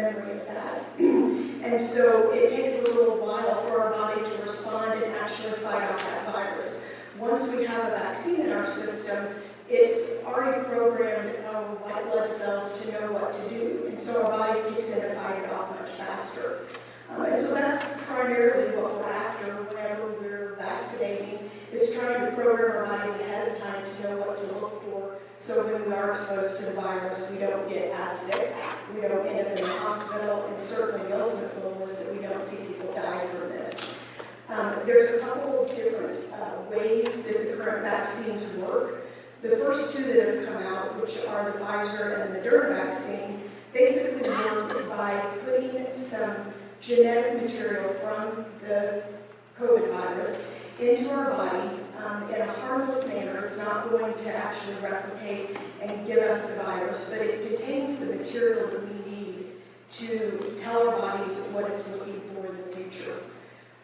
memory of that. And so it takes a little while for our body to respond and actually fight off that virus. Once we have a vaccine in our system, it's already programmed our white blood cells to know what to do, and so our body kicks in to fight it off much faster. And so that's primarily what we're after whenever we're vaccinating, is trying to program our bodies ahead of time to know what to look for, so when we are exposed to the virus, we don't get as sick, we don't end up in the hospital, and certainly the ultimate goal is that we don't see people die from this. There's a couple of different ways that the current vaccines work. The first two that have come out, which are the Pfizer and the Moderna vaccine, basically work by putting some genetic material from the COVID virus into our body in a harmless manner. It's not going to actually replicate and give us the virus, but it contains the material that we need to tell our bodies what it's looking for in the future.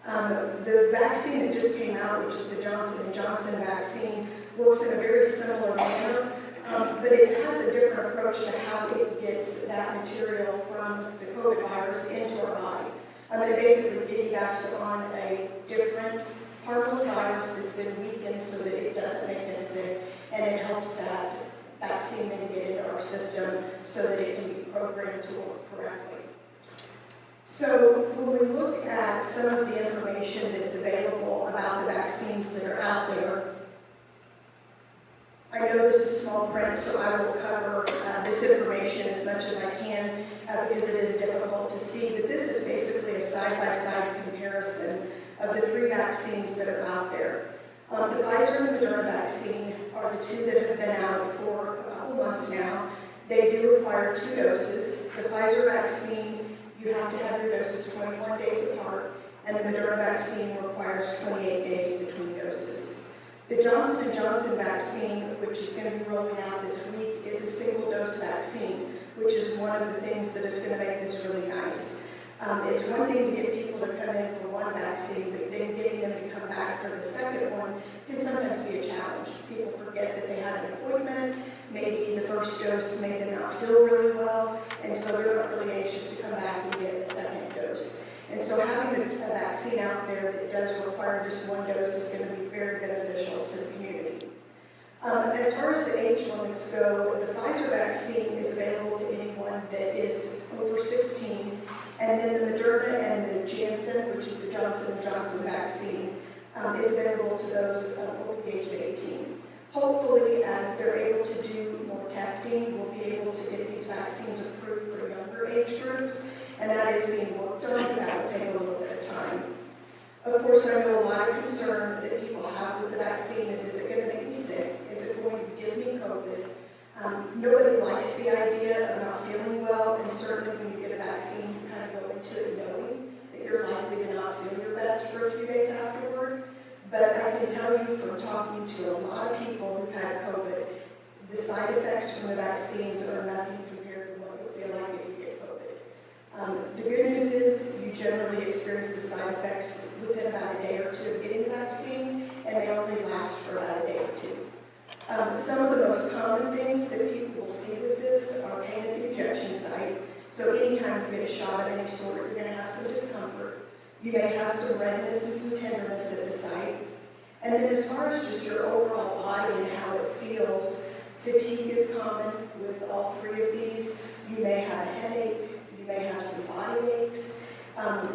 The vaccine that just came out, which is the Johnson & Johnson vaccine, works in a very similar manner, but it has a different approach to how it gets that material from the COVID virus into our body. It basically piggybacks on a different harmless virus that's been weakened so that it doesn't make us sick, and it helps that vaccine then get into our system so that it can be programmed to work correctly. So when we look at some of the information that's available about the vaccines that are out there, I know this is small print, so I will cover this information as much as I can because it is difficult to see, but this is basically a side-by-side comparison of the three vaccines that are out there. The Pfizer and the Moderna vaccine are the two that have been out for a couple months now. They do require 2 doses. The Pfizer vaccine, you have to have your doses 21 days apart, and the Moderna vaccine requires 28 days between doses. The Johnson & Johnson vaccine, which is going to be rolling out this week, is a single-dose vaccine, which is one of the things that is going to make this really nice. It's one thing to get people to come in for one vaccine, but then getting them to come back for the second one can sometimes be a challenge. People forget that they had an appointment, maybe the first dose made them not feel really well, and so they're not really anxious to come back and get a second dose. And so having a vaccine out there that does require just 1 dose is going to be very beneficial to the community. As far as the age limits go, the Pfizer vaccine is available to anyone that is over 16, and then the Moderna and the Janssen, which is the Johnson & Johnson vaccine, is available to those over the age of 18. Hopefully, as they're able to do more testing, we'll be able to get these vaccines approved for younger age groups, and that is being worked on, and that will take a little bit of time. Of course, I know a lot of concern that people have with the vaccine is it going to make me sick? Is it going to give me COVID? Nobody likes the idea of not feeling well, and certainly when you get a vaccine, you kind of go into it knowing that you're likely to not feel your best for a few days afterward. But I can tell you from talking to a lot of people who've had COVID, the side effects from the vaccines are nothing compared to what you'll feel like if you get COVID. The good news is you generally experience the side effects within about a day or 2 of getting the vaccine, and they only last for about a day or 2. Some of the most common things that people will see with this are pain at the injection site. So anytime you get a shot of any sort, you're going to have some discomfort. You may have some redness and some tenderness at the site. And then as far as just your overall body and how it feels, fatigue is common with all 3 of these. You may have a headache, you may have some body aches,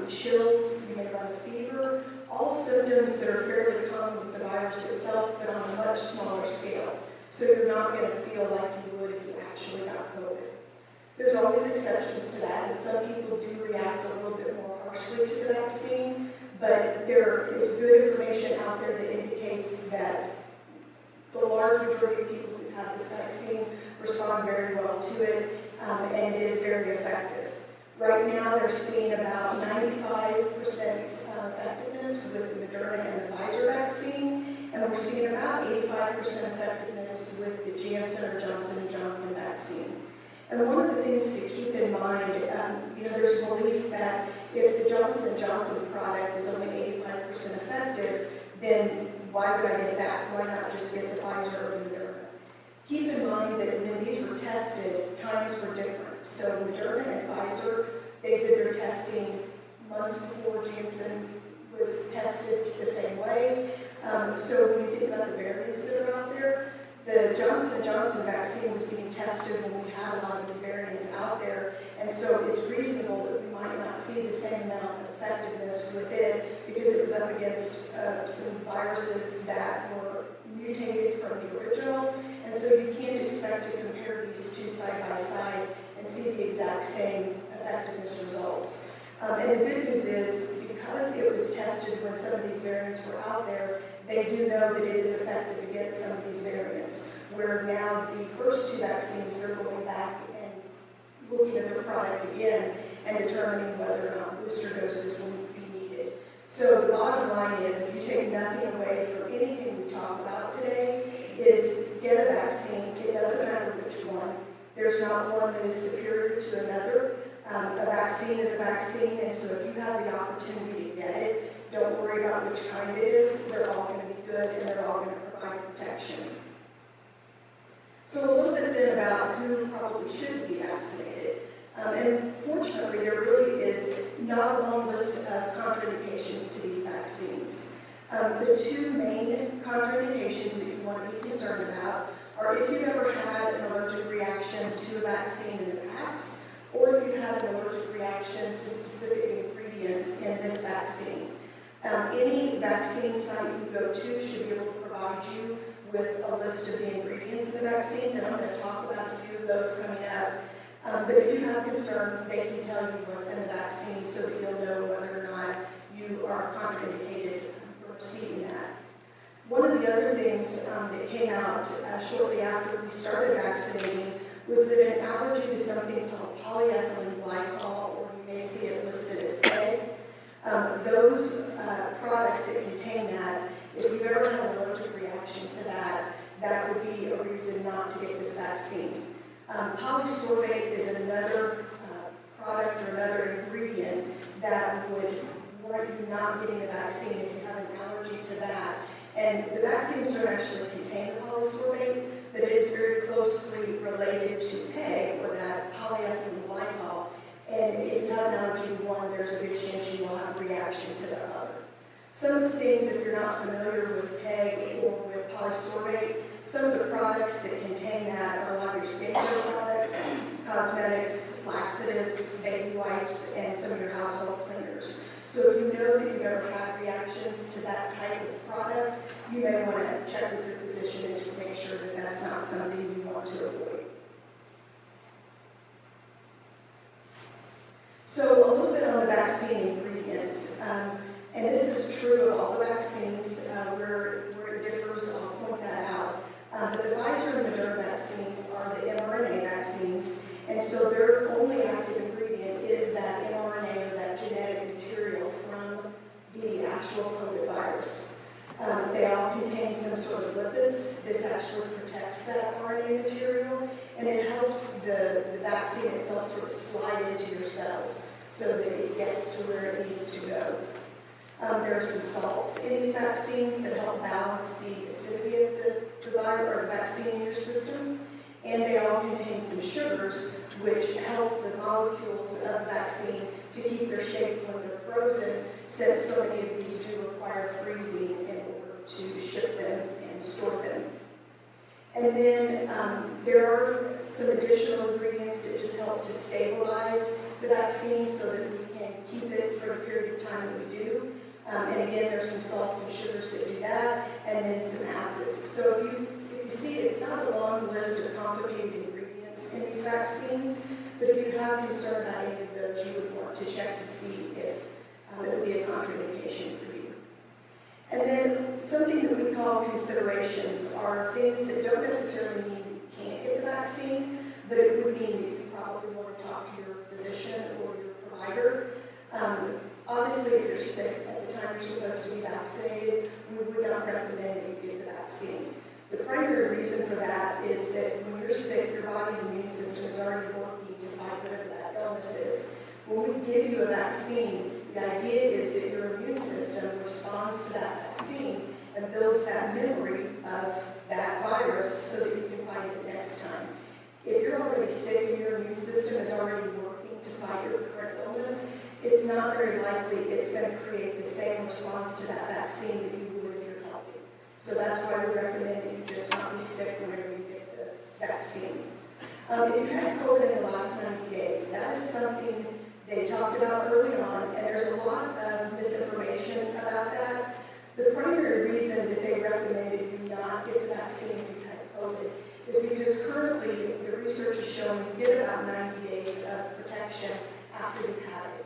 chills, you may run a fever, all symptoms that are fairly common with the virus itself, but on a much smaller scale. So you're not going to feel like you would if you actually got COVID. There's always exceptions to that, and some people do react a little bit more harshly to the vaccine, but there is good information out there that indicates that the large majority of people who have this vaccine respond very well to it, and it is very effective. Right now, they're seeing about 95% effectiveness with the Moderna and the Pfizer vaccine, and we're seeing about 85% effectiveness with the Janssen or Johnson & Johnson vaccine. And one of the things to keep in mind, there's a belief that if the Johnson & Johnson product is only 85% effective, then why would I get that? Why not just get the Pfizer or the Moderna? Keep in mind that when these were tested, times were different. So Moderna and Pfizer testing months before Janssen was tested the same way. So when you think about the variants that are out there, the Johnson & Johnson vaccine was being tested when we had a lot of these variants out there, and so it's reasonable that we might not see the same amount of effectiveness with it because it was up against some viruses that were mutated from the original, and so you can't expect to compare these two side by side and see the exact same effectiveness results. And the good news is, because it was tested when some of these variants were out there, they do know that it is effective against some of these variants, where now the first two vaccines, they're going back and looking at their product again and determining whether or not booster doses will be needed. So the bottom line is, if you take nothing away from anything we talked about today, is get a vaccine. It doesn't matter which one. There's not one that is superior to another. A vaccine is a vaccine, and so if you have the opportunity to get it, don't worry about which kind it is. They're all going to be good, and they're all going to provide protection. So a little bit then about who probably should be vaccinated. And fortunately, there really is not a long list of contraindications to these vaccines. The two main contraindications that you want to be concerned about are if you've ever had an allergic reaction to a vaccine in the past, or if you've had an allergic reaction to specific ingredients in this vaccine. Any vaccine site you go to should be able to provide you with a list of the ingredients in the vaccines, and I'm going to talk about a few of those coming up. But if you have concern, they can tell you what's in the vaccine so that you'll know whether or not you are contraindicated for receiving that. One of the other things that came out shortly after we started vaccinating was that an allergy to something called polyethylene glycol, or you may see it listed as PEG, those products that contain that, if you've ever had an allergic reaction to that, that would be a reason not to get this vaccine. Polysorbate is another product or another ingredient that would warrant you not getting the vaccine if you have an allergy to that. And the vaccines don't actually contain the polysorbate, but it is very closely related to PEG, or that polyethylene glycol. And if you have an allergy to one, there's a good chance you will have a reaction to the other. Some of the things, if you're not familiar with PEG or with polysorbate, some of the products that contain that are a lot of your skincare products, cosmetics, laxatives, baby wipes, and some of your household cleaners. So if you know that you've ever had reactions to that type of product, you may want to check with your physician and just make sure that that's not something you want to avoid. So a little bit on the vaccine ingredients. And this is true of all the vaccines. Where it differs, I'll point that out. But the Pfizer and Moderna vaccine are the mRNA vaccines, and so their only active ingredient is that mRNA, or that genetic material from the actual COVID virus. They all contain some sort of lipids. This actually protects that RNA material, and it helps the vaccine itself sort of slide into your cells so that it gets to where it needs to go. There are some salts in these vaccines that help balance the acidity of the virus or the vaccine in your system, and they all contain some sugars which help the molecules of the vaccine to keep their shape when they're frozen, since so many of these do require freezing in order to ship them and store them. And then there are some additional ingredients that just help to stabilize the vaccine so that we can keep it for the period of time that we do. And again, there's some salts and sugars that do that, and then some acids. So if you see, it's not a long list of complicated ingredients in these vaccines, but if you have concern about any of those, you would want to check to see if it would be a contraindication for you. And then something that we call considerations are things that don't necessarily mean you can't get the vaccine, but it would mean that you probably want to talk to your physician or your provider. Obviously, if you're sick at the time you're supposed to be vaccinated, we would not recommend that you get the vaccine. The primary reason for that is that when you're sick, your body's immune system is already working to fight whatever that illness is. When we give you a vaccine, the idea is that your immune system responds to that vaccine and builds that memory of that virus so that you can fight it the next time. If you're already sick and your immune system is already working to fight your current illness, it's not very likely it's going to create the same response to that vaccine that you would if you're healthy. So that's why we recommend that you just not be sick whenever you get the vaccine. If you had COVID in the last 90 days, that is something they talked about early on, and there's a lot of misinformation about that. The primary reason that they recommended you not get the vaccine if you had COVID is because currently the research is showing you get about 90 days of protection after you've had it.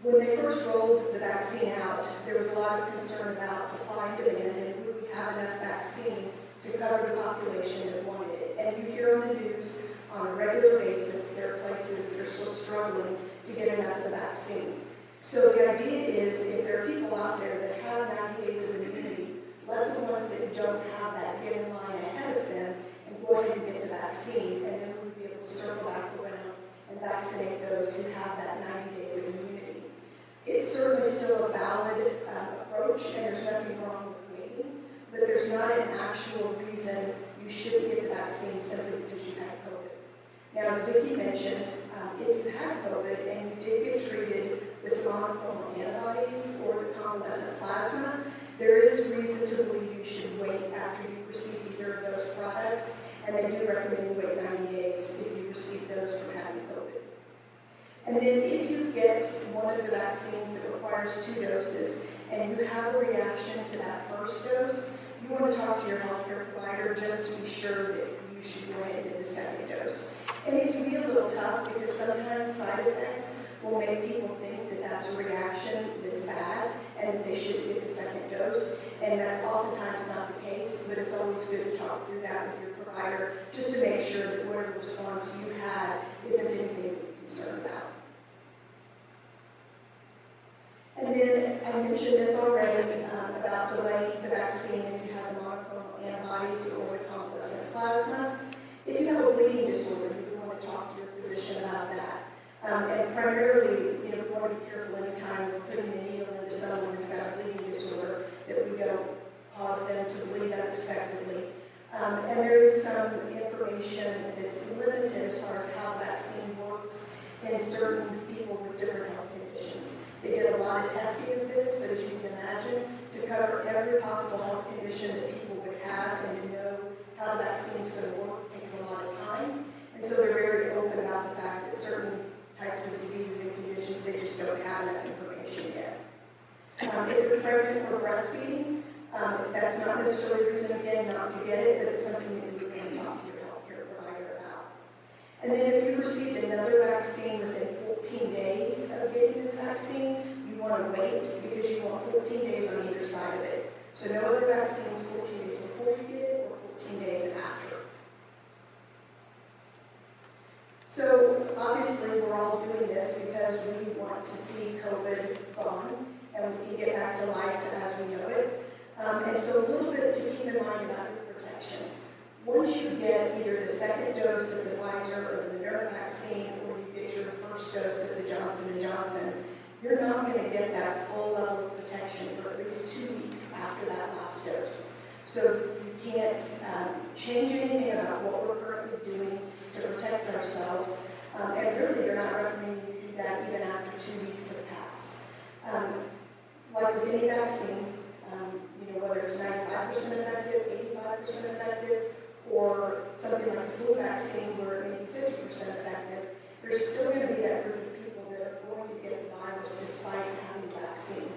When they first rolled the vaccine out, there was a lot of concern about supply and demand and would we have enough vaccine to cover the population that wanted it. And you hear on the news on a regular basis that there are places that are still struggling to get enough of the vaccine. So the idea is if there are people out there that have 90 days of immunity, let the ones that don't have that get in line ahead of them and go ahead and get the vaccine, and then we'll be able to circle back around and vaccinate those who have that 90 days of immunity. It's certainly still a valid approach, and there's nothing wrong with waiting, but there's not an actual reason you shouldn't get the vaccine simply because you had COVID. Now, as Vicki mentioned, if you had COVID and you did get treated with monoclonal antibodies or the convalescent plasma, there is reason to believe you should wait after you've received either of those products, and they do recommend you wait 90 days if you receive those from having COVID. And then if you get one of the vaccines that requires 2 doses and you have a reaction to that first dose, you want to talk to your healthcare provider just to be sure that you should go ahead and get the second dose. And it can be a little tough because sometimes side effects will make people think that that's a reaction that's bad and that they shouldn't get the second dose. And that's oftentimes not the case, but it's always good to talk through that with your provider just to make sure that whatever response you had isn't anything to be concerned about. And then I mentioned this already about delaying the vaccine if you have the monoclonal antibodies or the convalescent plasma. If you have a bleeding disorder, you want to talk to your physician about that. And primarily, we want to be careful anytime we're putting a needle into someone that's got a bleeding disorder that we don't cause them to bleed unexpectedly. And there is some information that's limited as far as how the vaccine works in certain people with different health conditions. They did a lot of testing of this, but as you can imagine, to cover every possible health condition that people would have and to know how the vaccine is going to work takes a lot of time. And so they're very open about the fact that certain types of diseases and conditions, they just don't have enough information yet. If you're pregnant or breastfeeding, that's not necessarily a reason, again, not to get it, but it's something that you would want to talk to your healthcare provider about. And then if you've received another vaccine within 14 days of getting this vaccine, you want to wait because you want 14 days on either side of it. So no other vaccines 14 days before you get it or 14 days after. So obviously we're all doing this because we want to see COVID gone and we can get back to life as we know it. And so a little bit to keep in mind about your protection. Once you get either the second dose of the Pfizer or the Moderna vaccine, or you get your first dose of the Johnson & Johnson, you're not going to get that full level of protection for at least 2 weeks after that last dose. So you can't change anything about what we're currently doing to protect ourselves. And really, they're not recommending you do that even after 2 weeks have passed. Like with any vaccine, whether it's 95% effective, 85% effective, or something like the flu vaccine where it may be 50% effective, there's still going to be that group of people that are going to get the virus despite having the vaccine.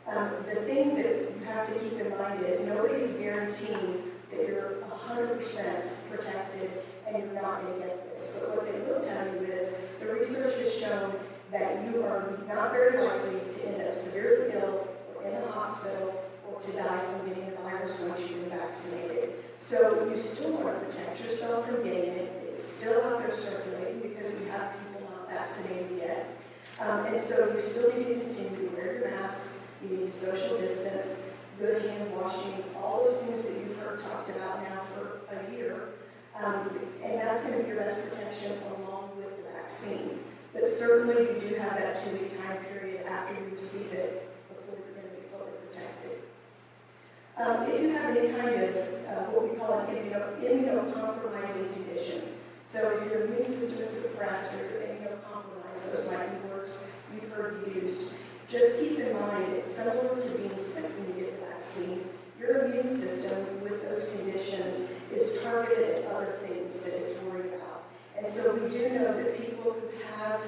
The thing that you have to keep in mind is nobody's guaranteeing that you're 100% protected and you're not going to get this. But what they will tell you is the research has shown that you are not very likely to end up severely ill or in a hospital or to die from getting the virus once you've been vaccinated. So you still want to protect yourself from getting it. It's still out there circulating because we have people not vaccinated yet. And so you still need to continue to wear your mask, you need to social distance, good hand washing, all those things that you've heard talked about now for a year. And that's going to be your best protection along with the vaccine. But certainly you do have that 2-week time period after you receive it before you're going to be fully protected. If you have any kind of what we call an immunocompromising condition, so if your immune system is suppressed or you're immunocompromised, those might be words you've heard used. Just keep in mind, similar to being sick when you get the vaccine, your immune system with those conditions is targeted at other things that it's worried about. And so we do know that people who have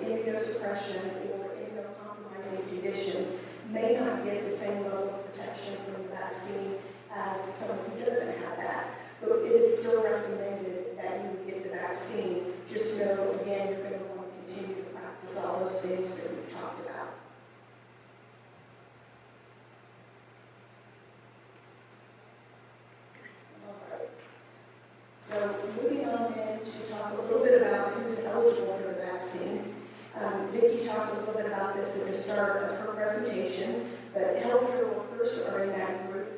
immunosuppression or immunocompromising conditions may not get the same level of protection from the vaccine as someone who doesn't have that. But it is still recommended that you get the vaccine. Just know, again, you're going to want to continue to practice all those things that we've talked about. So moving on then to talk a little bit about who's eligible for the vaccine. Vicki talked a little bit about this at the start of her presentation, but healthcare workers are in that group,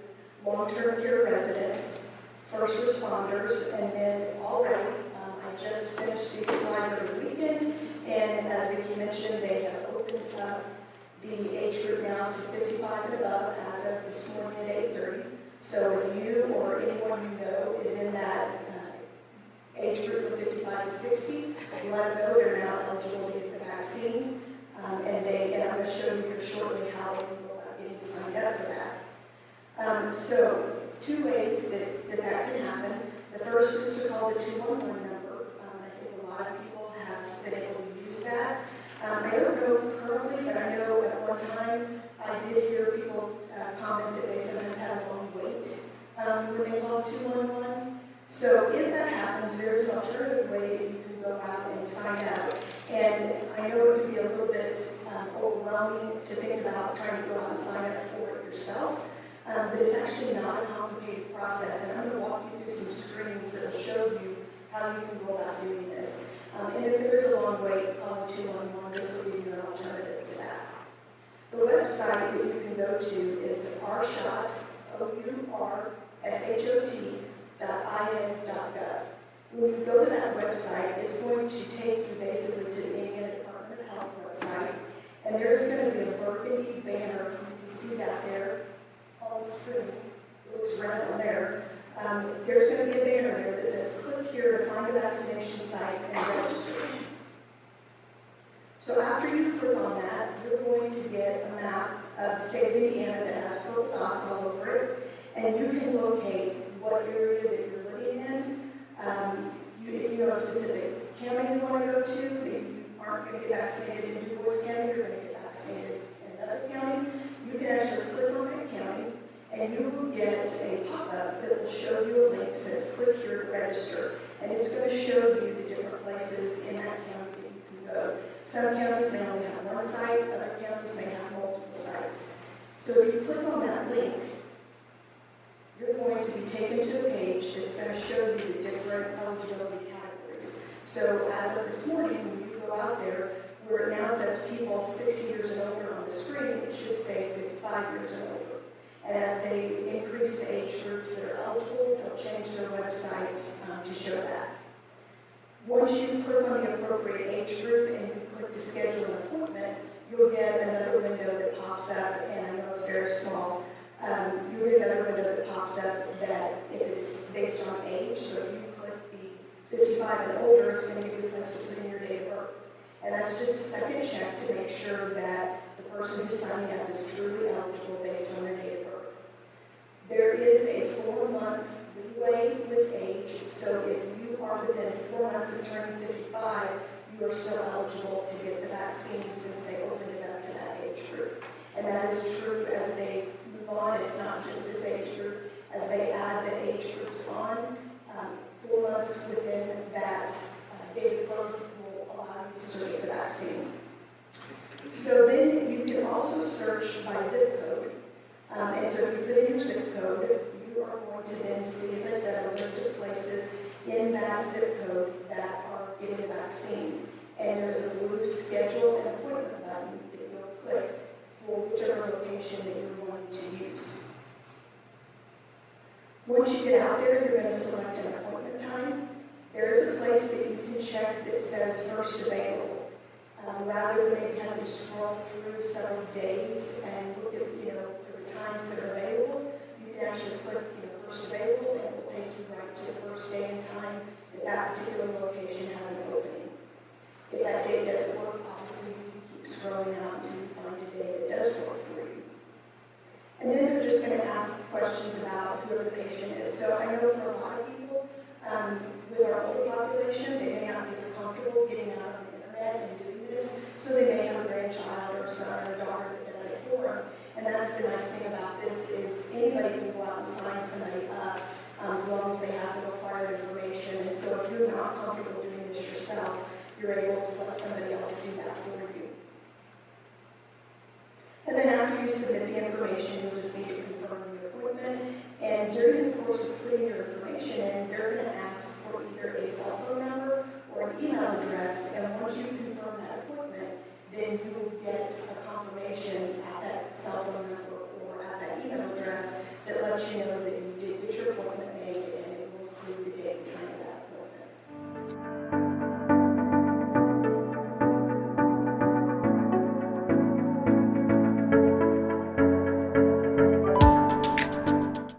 long-term care residents, first responders, and then already, I just finished these slides over the weekend, and as Vicki mentioned, they have opened up the age group now to 55 and above as of this morning at 8:30. So if you or anyone you know is in that age group of 55 to 60, let them know they're now eligible to get the vaccine. And I'm going to show you here shortly how they can go about getting signed up for that. So two ways that can happen. The first is to call the 211 number. I think a lot of people have been able to use that. I don't know currently, but I know at one time I did hear people comment that they sometimes have a long wait when they call 211. So if that happens, there's an alternative way that you can go out and sign up. And I know it can be a little bit overwhelming to think about trying to go out and sign up for it yourself, but it's actually not a complicated process. And I'm going to walk you through some screens that will show you how you can go about doing this. And if there's a long wait, calling 211, this will give you an alternative to that. The website that you can go to is ourshot, OURSHOT.in.gov. When you go to that website, it's going to take you basically to the Indiana Department of Health website, and there's going to be a burgundy banner. You can see that there on the screen. It looks right on there. There's going to be a banner there that says, click here to find a vaccination site and register. So after you click on that, you're going to get a map of the state of Indiana that has purple dots all over it, and you can locate what area that you're living in. If you know a specific county you want to go to, maybe you aren't going to get vaccinated in Du Bois County, you're going to get vaccinated in another county, you can actually click on that county, and you will get a pop-up that will show you a link that says click here to register. And it's going to show you the different places in that county that you can go. Some counties may only have one site, other counties may have multiple sites. So if you click on that link, you're going to be taken to a page that's going to show you the different eligibility categories. So as of this morning, when you go out there, where it now says people 60 years and older on the screen, it should say 55 years and older. And as they increase the age groups that are eligible, they'll change their website to show that. Once you click on the appropriate age group and you click to schedule an appointment, you'll get another window that pops up, and I know it's very small. You'll get another window that pops up that if it's based on age, so if you click the 55 and older, it's going to give you a place to put in your date of birth. And that's just a second check to make sure that the person who's signing up is truly eligible based on their date of birth. There is a 4-month leeway with age, so if you are within 4 months of turning 55, you are still eligible to get the vaccine since they opened it up to that age group. And that is true as they move on. It's not just this age group. As they add the age groups on, 4 months within that date of birth will allow you to get the vaccine. So then you can also search by zip code. And so if you put in your zip code, you are going to then see, as I said, a list of places in that zip code that are getting the vaccine. And there's a blue schedule and appointment button that you'll click for whichever location that you're wanting to use. Once you get out there, you're going to select an appointment time. There is a place that you can check that says first available. Rather than maybe having to scroll through several days and look at, for the times that are available, you can actually click, first available, and it will take you right to the first day and time that that particular location has an opening. If that date doesn't work, obviously you can keep scrolling And that's the nice thing about this is anybody can go out and sign somebody up as long as they have the required information. And so if you're not comfortable doing this yourself, you're able to let somebody else do that for you. And then after you submit the information, you'll just need to confirm the appointment. And during the course of putting your information in, they're going to ask for either a cell phone number or an email address. And once you confirm that appointment, then you will get a confirmation at that cell phone number or at that email address that lets you know